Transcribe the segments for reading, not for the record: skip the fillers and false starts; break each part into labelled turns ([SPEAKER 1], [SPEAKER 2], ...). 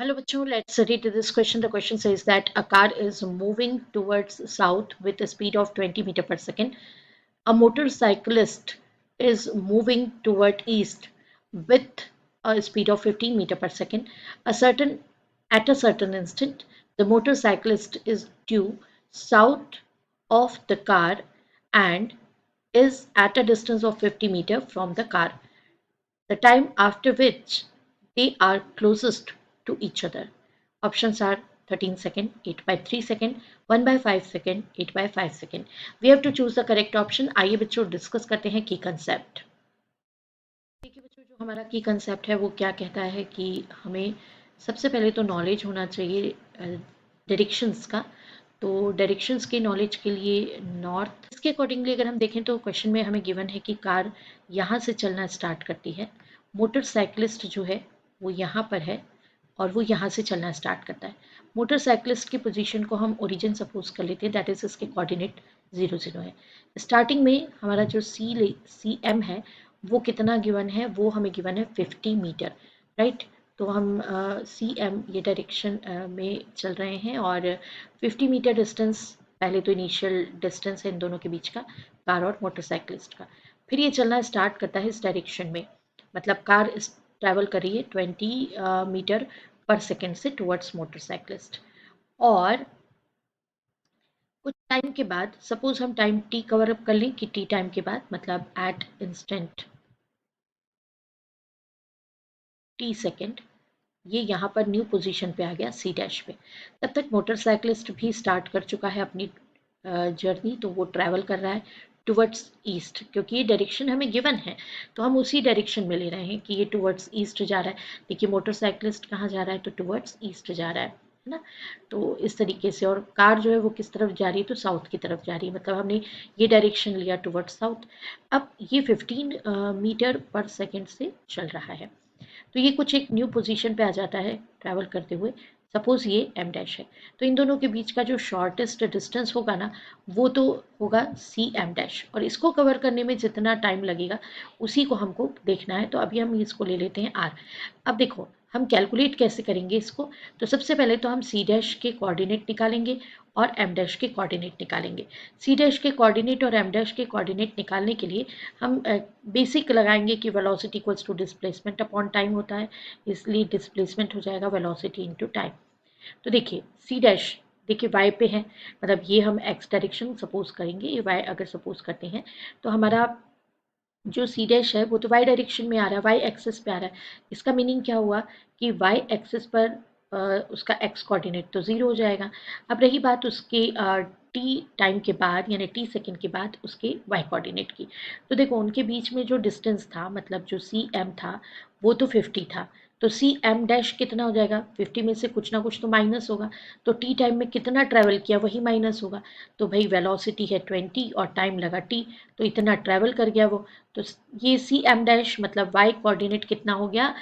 [SPEAKER 1] Hello bachcho, let's read this question. The question says that a car is moving towards south with a speed of 20 meter per second. A motorcyclist is moving toward east with a speed of 15 meter per second. At a certain instant, the motorcyclist is due south of the car and is at a distance of 50 meter from the car. The time after which they are closest to each other. Options are 13 second, 8 by 3 second, 1 by 5 second, 8 by 5 second. We have to choose the correct option. आइए बच्चों discuss करते हैं की concept. देखिए बच्चों, जो हमारा की कंसेप्ट है वो क्या कहता है कि हमें सबसे पहले तो नॉलेज होना चाहिए डायरेक्शंस का। तो डायरेक्शंस के नॉलेज के लिए नॉर्थ, इसके अकॉर्डिंगली अगर हम देखें तो क्वेश्चन में हमें गिवन है कि कार यहाँ से चलना स्टार्ट करती है, मोटरसाइकिलिस्ट जो है वो यहाँ पर है और वो यहाँ से चलना स्टार्ट करता है। मोटरसाइकिलिस्ट की पोजीशन को हम ओरिजिन सपोज कर लेते हैं, दैट इज इसके कोऑर्डिनेट 0 0 है। स्टार्टिंग में हमारा जो सी एम है वो कितना गिवन है, वो हमें गिवन है 50 मीटर, राइट। तो हम सी एम ये डायरेक्शन में चल रहे हैं और 50 मीटर डिस्टेंस पहले तो इनिशियल डिस्टेंस है इन दोनों के बीच का, कार और मोटरसाइकिलिस्ट का। फिर ये चलना स्टार्ट करता है इस डायरेक्शन में, मतलब कार ट्रैवल कर रही है 20 मीटर पर सेकेंड से टुवर्ड्स मोटरसाइकिलिस्ट। और कुछ टाइम के बाद, सपोज हम टाइम टी कवर अप कर लें कि टी टाइम के बाद मतलब एट इंस्टेंट टी सेकेंड, ये यहाँ पर न्यू पोजीशन पे आ गया सी डैश पे। तब तक मोटरसाइकिलिस्ट भी स्टार्ट कर चुका है अपनी जर्नी, तो वो ट्रैवल कर रहा है टुवर्ड्स ईस्ट, क्योंकि ये डायरेक्शन हमें गिवन है तो हम उसी डायरेक्शन में ले रहे हैं कि ये टुवर्ड्स ईस्ट जा रहा है। देखिए मोटरसाइकिलिस्ट कहाँ जा रहा है, तो टुवर्ड्स ईस्ट जा रहा है ना। तो इस तरीके से, और कार जो है वो किस तरफ जा रही है, तो साउथ की तरफ जा रही है, मतलब हमने ये डायरेक्शन लिया टुवर्ड्स साउथ। अब ये 15 मीटर पर सेकेंड से चल रहा है, तो ये कुछ एक न्यू पोजीशन पे आ जाता है ट्रैवल करते हुए। सपोज ये एम डैश है, तो इन दोनों के बीच का जो शॉर्टेस्ट डिस्टेंस होगा ना वो तो होगा सी एम डैश, और इसको कवर करने में जितना टाइम लगेगा उसी को हमको देखना है। तो अभी हम इसको ले लेते हैं आर। अब देखो हम कैलकुलेट कैसे करेंगे इसको, तो सबसे पहले तो हम सी डैश के कोऑर्डिनेट निकालेंगे और एम डैश के कोऑर्डिनेट निकालेंगे। सी डैश के कोऑर्डिनेट और एम डैश के कोऑर्डिनेट निकालने के लिए हम बेसिक लगाएंगे कि velocity equals to displacement upon time होता है, इसलिए डिस्प्लेसमेंट हो जाएगा वेलोसिटी इनटू टाइम। तो देखिए सी डैश, देखिए वाई पे है, मतलब ये हम एक्स डायरेक्शन सपोज करेंगे, ये वाई अगर सपोज करते हैं तो हमारा जो सी डैश है वो तो वाई डायरेक्शन में आ रहा है, वाई एक्सिस पे आ रहा है। इसका मीनिंग क्या हुआ कि वाई एक्सिस पर उसका एक्स कोऑर्डिनेट तो 0 हो जाएगा। अब रही बात उसके टी टाइम के बाद यानी टी सेकेंड के बाद उसके वाई कोऑर्डिनेट की, तो देखो उनके बीच में जो डिस्टेंस था, मतलब जो सी एम था वो तो 50 था, तो सी एम डैश कितना हो जाएगा, 50 में से कुछ ना कुछ तो माइनस होगा, तो टी टाइम में कितना ट्रैवल किया वही माइनस होगा। तो भाई वेलोसिटी है 20 और टाइम लगा टी, तो इतना ट्रैवल कर गया वो। तो ये सी एम डैश मतलब वाई कोऑर्डिनेट कितना हो गया,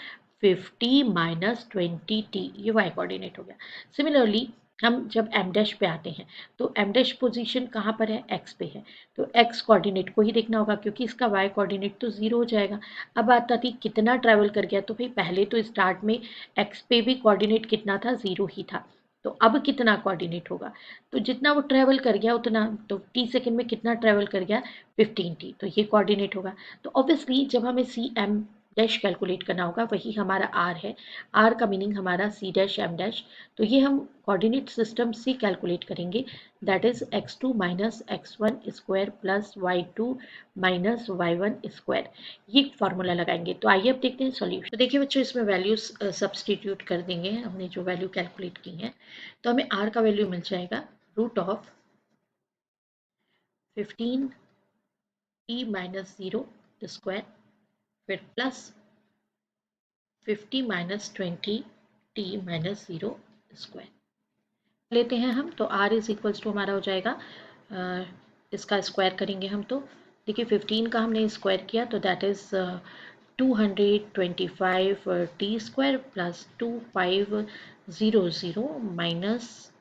[SPEAKER 1] 50 माइनस 20t, ये वाई कोऑर्डिनेट हो गया। सिमिलरली हम जब एम डैश पे आते हैं तो एम डैश पोजीशन कहाँ पर है, एक्स पे है, तो एक्स कोऑर्डिनेट को ही देखना होगा क्योंकि इसका वाई कोऑर्डिनेट तो 0 हो जाएगा। अब बात आती कितना ट्रैवल कर गया, तो भाई पहले तो स्टार्ट में एक्स पे भी कोऑर्डिनेट कितना था, 0 ही था, तो अब कितना कोऑर्डिनेट होगा, तो जितना वो ट्रैवल कर गया उतना, तो टी सेकेंड में कितना ट्रैवल कर गया 15t, तो ये कोऑर्डिनेट होगा। तो ऑब्वियसली जब हमें सी एम डैश कैलकुलेट करना होगा वही हमारा आर है, आर का मीनिंग हमारा सी डैश एम डैश, तो ये हम कोऑर्डिनेट सिस्टम से कैलकुलेट करेंगे, that is x2 minus x1 square plus y2 minus y1 square, ये फार्मूला लगाएंगे। तो आइए अब देखते हैं सॉल्यूशन। तो देखिए बच्चों इसमें वैल्यूज सब्सटीट्यूट कर देंगे, हमने जो वैल्यू कैलकुलेट की है, तो हमें आर का वैल्यू मिल जाएगा root of 15t minus 0 square, फिर plus 50 minus 20t minus 0 square लेते हैं हम। तो r इज इक्वल्स टू हमारा हो जाएगा, इसका स्क्वायर करेंगे हम, तो देखिए 15 का हमने स्क्वायर किया तो that is 225t square plus 2500 minus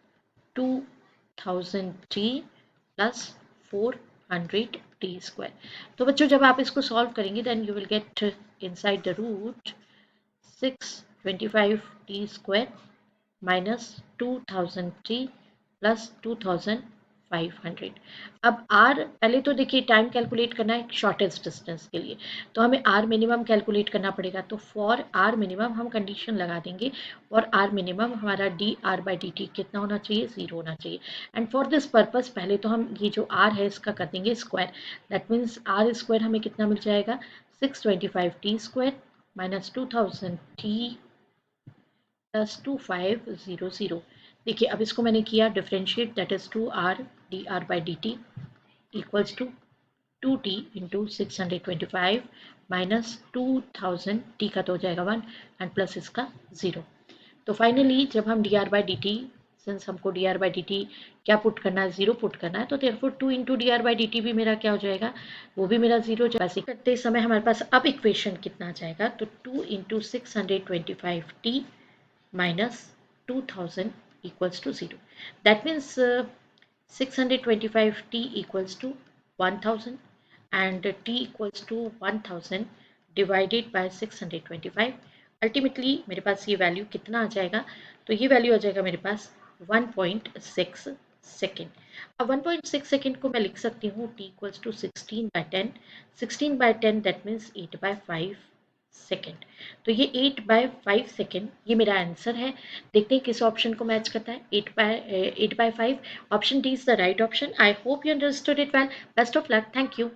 [SPEAKER 1] 2000t plus 400t square. तो बच्चों जब आप इसको सॉल्व करेंगे then you will get inside the root 625t square minus 2000t plus 2500। अब आर पहले तो देखिए टाइम कैलकुलेट करना है शॉर्टेस्ट डिस्टेंस के लिए, तो हमें आर मिनिमम कैलकुलेट करना पड़ेगा। तो फॉर आर मिनिमम हम कंडीशन लगा देंगे, और आर मिनिमम हमारा D R by D T कितना होना चाहिए, 0 होना चाहिए। एंड फॉर दिस पर्पज पहले तो हम ये जो आर है इसका कर देंगे square. That means r square हमें कितना मिल जाएगा, 625t square minus 2000t plus 2500। देखिए अब इसको मैंने किया differentiate, that is 2r d are by D t equals to 2t into 625 minus 2000, t का तो हो जाएगा 1 एंड प्लस इसका 0। तो फाइनली जब हम D are by D T, since हमको D are by D T क्या पुट करना है, 0 पुट करना है, तो therefore 2 into D are by D T भी मेरा क्या हो जाएगा, वो भी मेरा 0। वैसे करते समय हमारे पास अब इक्वेशन कितना आ जाएगा, तो 2 into 625t minus 2000 equals to 0. That means 625t equals to 1000 and t equals to 1000 divided by 625। Ultimately मेरे पास ये वैल्यू कितना आ जाएगा, तो ये वैल्यू आ जाएगा मेरे पास 1.6 सेकेंड। अब 1.6 सेकेंड को मैं लिख सकती हूँ t equals to 16/10। 16/10 that means 8/5 second. तो ये 8/5 सेकेंड ये मेरा आंसर है। देखते हैं किस ऑप्शन को मैच करता है, 8/5। Option D is the right option. I hope you understood it well. Best of luck, thank you.